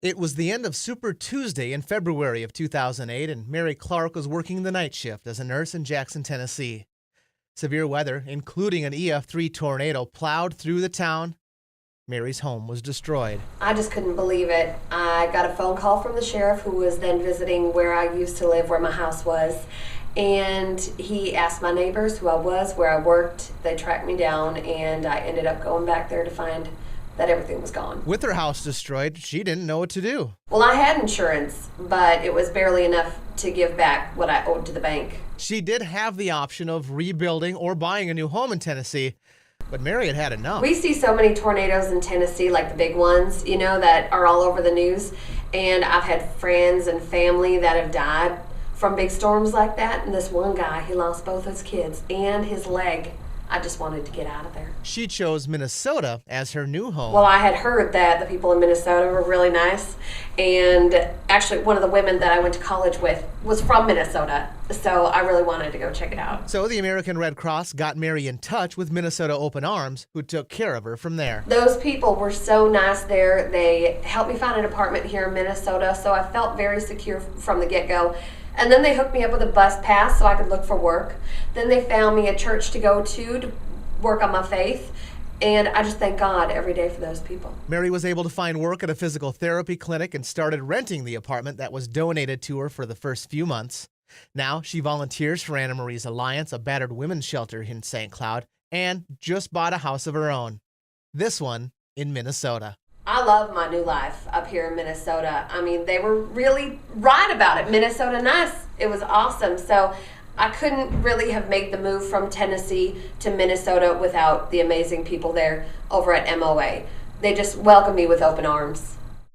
It was the end of Super Tuesday in February of 2008, and Mary Clark was working the night shift as a nurse in Jackson, Tennessee. Severe weather, including an EF3 tornado, plowed through the town. Mary's home was destroyed. I just couldn't believe it. I got a phone call from the sheriff, who was then visiting where I used to live, where my house was. And he asked my neighbors who I was, where I worked. They tracked me down, and I ended up going back there to find that everything was gone. With her house destroyed, she didn't know what to do. Well, I had insurance, but it was barely enough to give back what I owed to the bank. She did have the option of rebuilding or buying a new home in Tennessee, but Mary had had enough. We see so many tornadoes in Tennessee, like the big ones, that are all over the news. And I've had friends and family that have died from big storms like that. And this one guy, he lost both his kids and his leg. I just wanted to get out of there. She chose Minnesota as her new home. Well, I had heard that the people in Minnesota were really nice. And actually, one of the women that I went to college with was from Minnesota. So I really wanted to go check it out. So the American Red Cross got Mary in touch with Minnesota Open Arms, who took care of her from there. Those people were so nice there. They helped me find an apartment here in Minnesota, so I felt very secure from the get-go. And then they hooked me up with a bus pass so I could look for work. Then they found me a church to go to work on my faith. And I just thank God every day for those people. Mary was able to find work at a physical therapy clinic and started renting the apartment that was donated to her for the first few months. Now she volunteers for Anna Marie's Alliance, a battered women's shelter in St. Cloud, and just bought a house of her own. This one in Minnesota. I love my new life up here in Minnesota. I mean, they were really right about it. Minnesota nice. It was awesome. So I couldn't really have made the move from Tennessee to Minnesota without the amazing people there over at MOA. They just welcomed me with open arms.